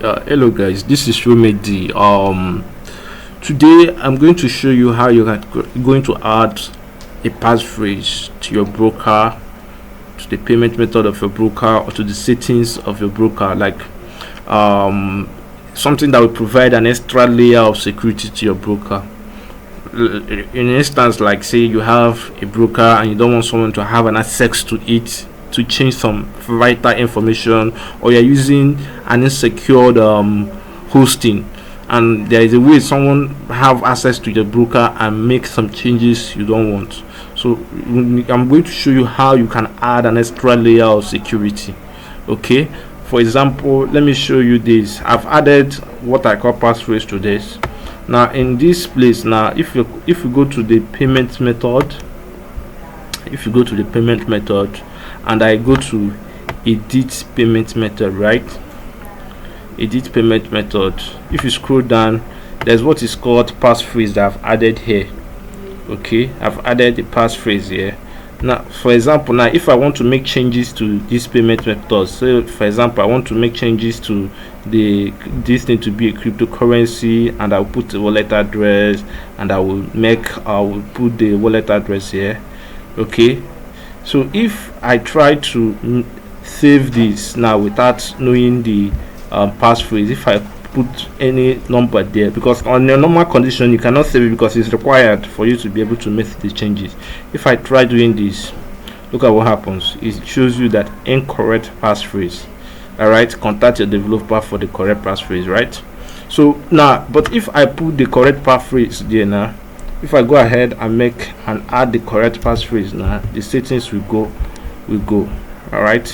Hello guys, this is Remedy. Today I'm going to show you how you are going to add a passphrase to your broker, to the payment method of your broker, or to the settings of your broker, like something that will provide an extra layer of security to your broker. In instance, like say you have a broker and you don't want someone to have an access to it to change some vital information, or you're using an insecure hosting, and there is a way someone have access to your broker and make some changes you don't want. So I'm going to show you how you can add an extra layer of security. Okay, for example, let me show you this. I've added what I call passphrase to this. Now in this place, now if you go to the payment method, and I go to edit payment method, right? Edit payment method. If you scroll down, there's what is called passphrase that I've added here. Okay, I've added the passphrase here. Now for example, now if I want to make changes to this payment method, so for example I want to make changes to this thing to be a cryptocurrency, and I'll put the wallet address, and I will put the wallet address here. Okay, so if I try to save this now without knowing the passphrase, if I put any number there, because on your normal condition you cannot save it because it's required for you to be able to make the changes. If I try doing this, look at what happens. It shows you that incorrect passphrase. All right, contact your developer for the correct passphrase, right? So now, but if I put the correct passphrase there, now if I go ahead and add the correct passphrase, now the settings will go. All right,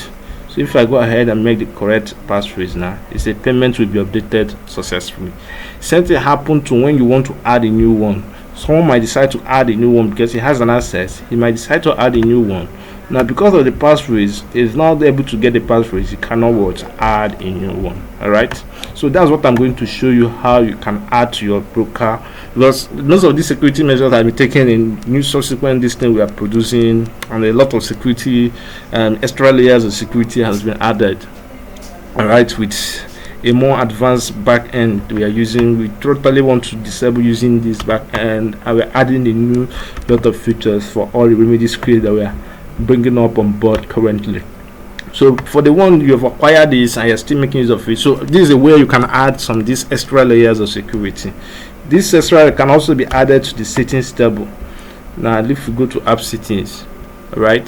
so if I go ahead and make the correct passphrase, now it's a payment will be updated successfully. Same thing happen to when you want to add a new one. Someone might decide to add a new one because he has an access. He might decide to add a new one. Now because of the passphrase, he's not able to get the passphrase. He cannot add a new one. All right, so that's what I'm going to show you, how you can add to your broker, because most of these security measures have been taken in new subsequent this thing we are producing, and a lot of security and extra layers of security has been added. All right, with a more advanced back end we are using. We totally want to disable using this back end, and we're adding a new lot of features for all the Remedy scripts that we are bringing up on board currently. So for the one you have acquired this and you're still making use of it, so this is a way you can add some these extra layers of security. This extra can also be added to the settings table. Now if you go to AppSettings, right,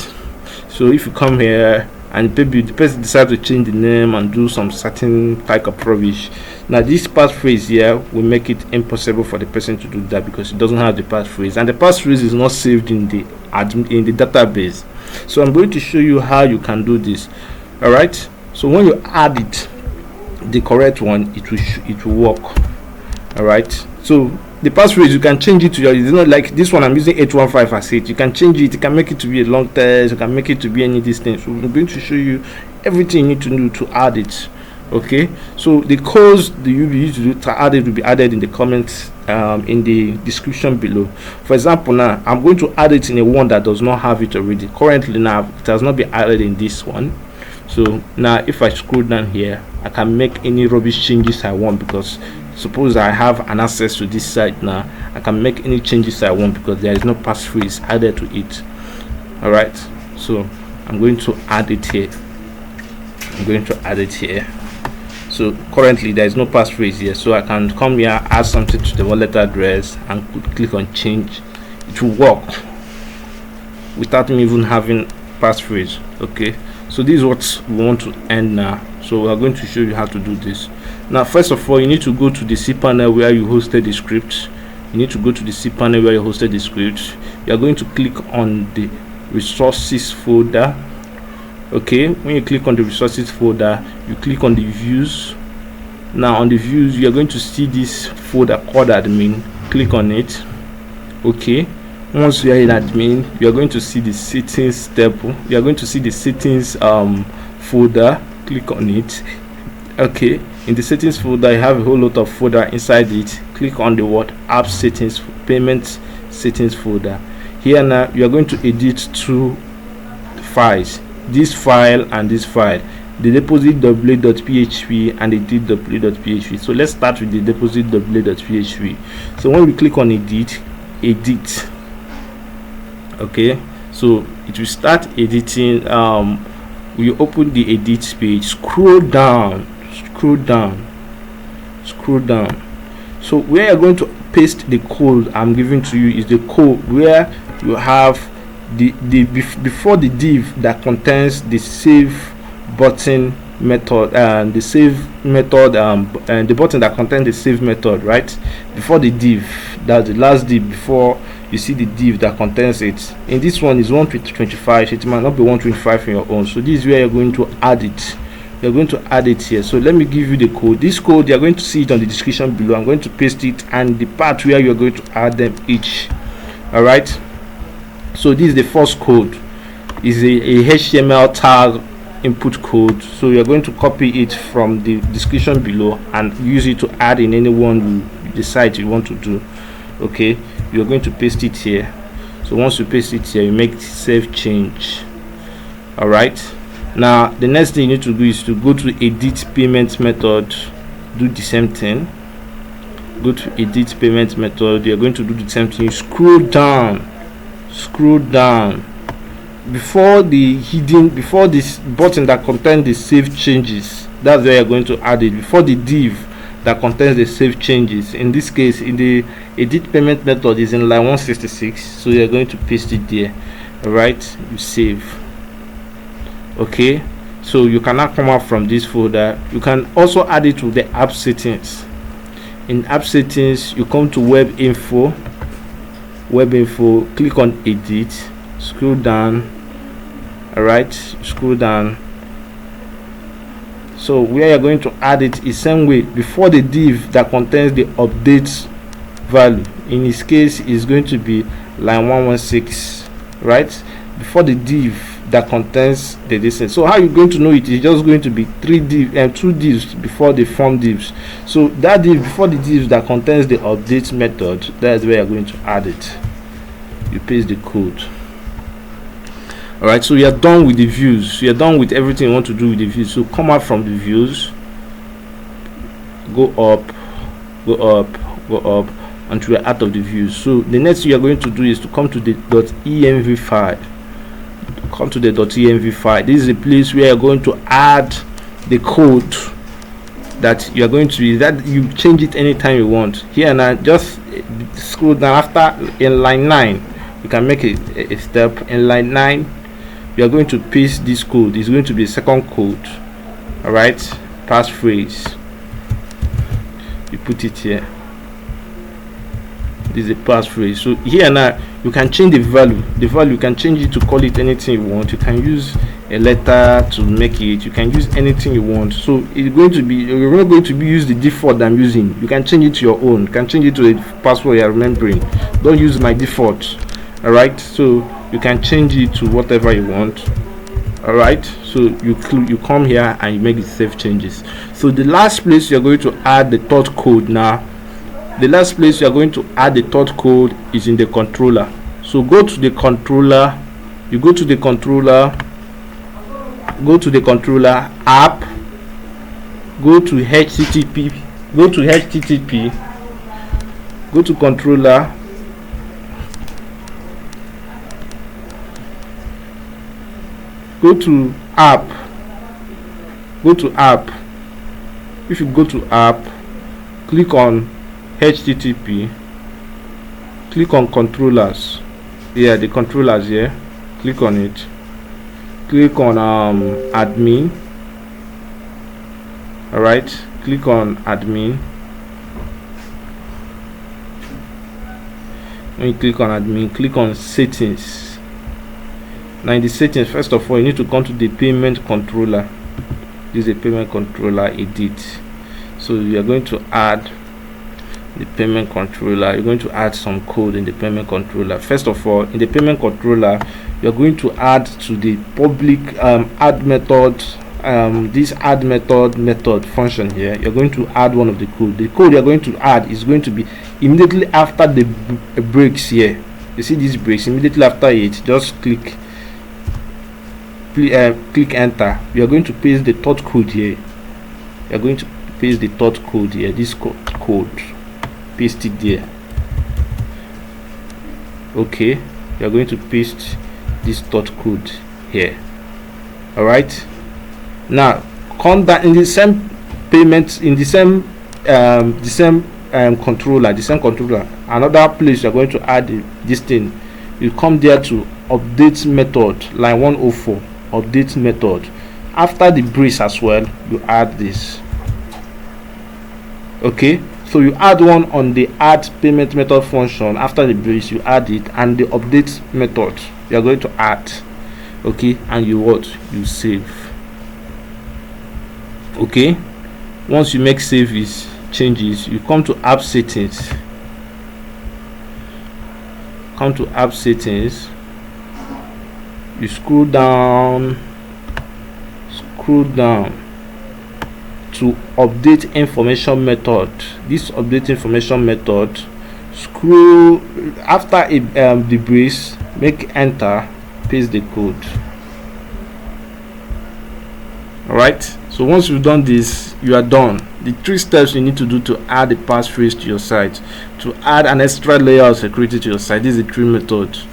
so if you come here and maybe the person decides to change the name and do some certain type of rubbish, now this passphrase here will make it impossible for the person to do that because it doesn't have the passphrase, and the passphrase is not saved in the database. So I'm going to show you how you can do this. All right, so when you add it, the correct one, it will work. All right, so the passphrase you can change it to your, it's not like this one I'm using 815 as it. You can change it, you can make it to be a long text, you can make it to be any distance. So I'm going to show you everything you need to do to add it. Okay, so the codes that you need to do to add it will be added in the comments in the description below. For example, now I'm going to add it in a one that does not have it already. Currently now it has not been added in this one. So now if I scroll down here, I can make any rubbish changes I want, because suppose I have an access to this site now, I can make any changes I want because there is no passphrase added to it. All right, so I'm going to add it here. So currently there is no passphrase here, so I can come here, add something to the wallet address, and click on change. It will work without me even having passphrase. Okay, so this is what we want to end now. So we are going to show you how to do this. Now first of all, you need to go to the cPanel where you hosted the script. You are going to click on the resources folder. Okay, when you click on the resources folder, you click on the views. Now on the views, you are going to see this folder called admin. Click on it. Okay, once you are in admin, you are going to see the settings table. You are going to see the settings folder. Click on it. Okay, in the settings folder you have a whole lot of folder inside it. Click on the word app settings, payment settings folder. Here now you are going to edit two files, this file and this file. the deposit.blade.php and the edit.blade.php. So let's start with the deposit.blade.php. So when we click on edit, okay, so it will start editing. We open the edit page, scroll down. So where you're going to paste the code I'm giving to you is the code where you have the before the div that contains the save button method and the save method and the button that contains the save method, right? Before the div, that's the last div before you see the div that contains it. In this one is 125. It might not be 125 in your own, so this is where you're going to add it. You're going to add it here. So let me give you the code. This code, you're going to see it on the description below. I'm going to paste it and the part where you're going to add them each. All right, so this is the first code. Is a HTML tag input code. So you're going to copy it from the description below and use it to add in any one you decide you want to do. Okay, you're going to paste it here. So once you paste it here, you make save change. All right, now the next thing you need to do is to go to edit payment method, do the same thing. Go to edit payment method. You're going to do the same thing. You scroll down before this button that contains the save changes. That's where you're going to add it, before the div that contains the save changes. In this case, in the edit payment method is in line 166, so you're going to paste it there. All right, you save. Okay, so you cannot come out from this folder. You can also add it to the app settings. In app settings, you come to webinfo, click on edit, scroll down. All right, scroll down. So where you're going to add it is same way, before the div that contains the update value. In this case is going to be line 116, right? Before the div that contains the distance. So how you're going to know it is just going to be 2 divs before the form divs. So that div before the divs that contains the update method, that's where you're going to add it. You paste the code. All right, so you're done with the views. You're done with everything you want to do with the views. So come out from the views, go up until you're out of the views. So the next thing you're going to do is to come to the .env file. Come to the .env file. This is a place where you're going to add the code that you're going to use. That you change it anytime you want. Here now, just scroll down. After in line 9, you can make a step. In line 9, you are going to paste this code. It's going to be a second code. All right, passphrase. You put it here. This is a passphrase. So here now you can change the value. You can change it to call it anything you want. You can use a letter to make it. You can use anything you want. So it's going to be, you're not going to be use the default that I'm using. You can change it to your own. You can change it to a password you're remembering. Don't use my default. All right, so you can change it to whatever you want. All right, so you come here and you make the save changes. So the last place you're going to add the third code now. The last place you are going to add the third code is in the controller. So go to the controller, you go to the controller, app, go to http, go to controller, go to app. If you go to app, click on http, click on controllers. Yeah, the controllers here. Click on it. Click on admin. All right, click on admin. When you click on admin, click on settings. Now in the settings, first of all, you need to come to the payment controller. This is a payment controller edit. So you are going to add the payment controller. You're going to add some code in the payment controller. First of all, in the payment controller, you're going to add to the public add method, this add method function here. You're going to add one of the code. The code you're going to add is going to be immediately after the breaks here. You see these breaks, immediately after it, just click click enter, you are going to paste the third code here. You are going to paste the third code here, this code, paste it there. Okay, you are going to paste this third code here. All right, now come down in the same payment, in the same controller, another place you are going to add this thing. You come there to update method, line 104, update method. After the brace as well, you add this. Okay, so you add one on the add payment method function. After the brace, you add it, and the update method you are going to add. Okay, and you save. Okay, once you make changes, you come to app settings. You scroll down to update information method. This update information method, scroll after the brace, make enter, paste the code. All right, so once you've done this, you are done. The 3 steps you need to do to add a passphrase to your site, to add an extra layer of security to your site. This is the 3 methods.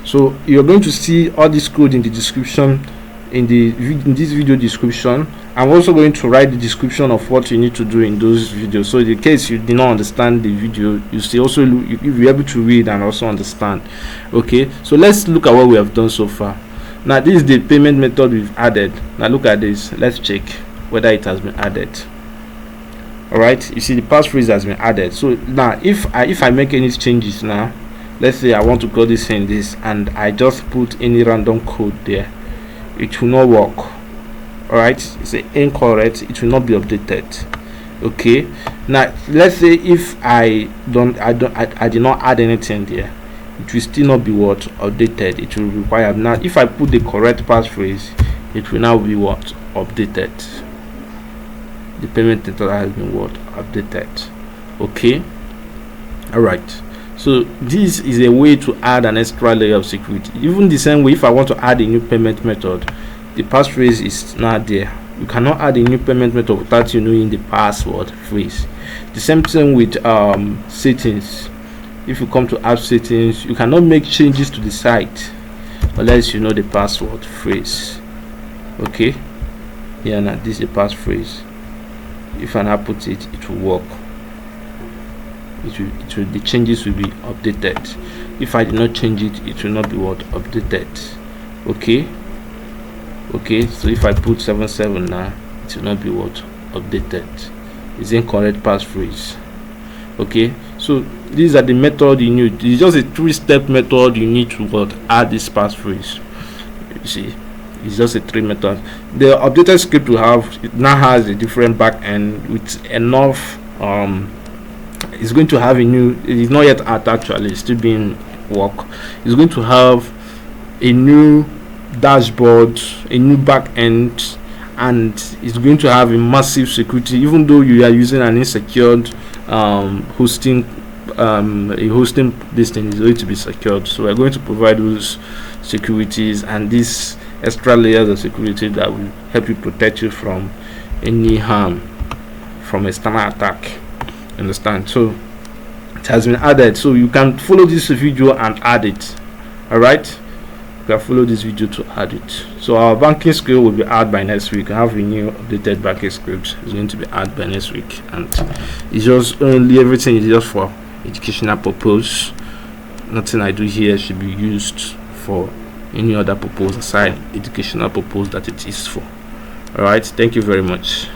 So you're going to see all this code in the description, in this video description. I'm also going to write the description of what you need to do in those videos, so in case you did not understand the video, you still also you'll be able to read and also understand. Okay, so let's look at what we have done so far. Now this is the payment method we've added. Now look at this, let's check whether it has been added. All right, you see the passphrase has been added. So now if I make any changes, now let's say I want to call this in this, and I just put any random code there, it will not work. All right, it's incorrect, it will not be updated. Okay, now let's say if I did not add anything there, it will still not be updated. It will require. Now if I put the correct passphrase, it will now be updated. The payment method has been updated. Okay, all right, so this is a way to add an extra layer of security. Even the same way, if I want to add a new payment method, the passphrase is not there. You cannot add a new payment method without knowing the password phrase. The same thing with settings. If you come to app settings, you cannot make changes to the site unless you know the password phrase. Okay, yeah, now this is the passphrase. If I now put it, it will work. The changes will be updated. If I did not change it, it will not be updated. Okay, so if I put 77 now, it will not be updated. It's incorrect passphrase. Okay, so these are the method you need. It's just a 3-step method you need to add this passphrase. You see, it's just a 3 method. The updated script we have, it now has a different back end with enough it's going to have a new, it is not yet out actually, it's still being work. It's going to have a new dashboard, a new back end, and it's going to have a massive security. Even though you are using an insecure hosting, this thing is going to be secured. So we're going to provide those securities and these extra layers of security that will help you protect you from any harm from external attack. Understand? So it has been added, so you can follow this video and add it. All right, you can follow this video to add it. So our banking script will be added by next week. I have a new updated banking script. It's going to be added by next week, and it's just only, everything is just for educational purpose. Nothing I do here should be used for any other purpose aside educational purpose that it is for. All right, thank you very much.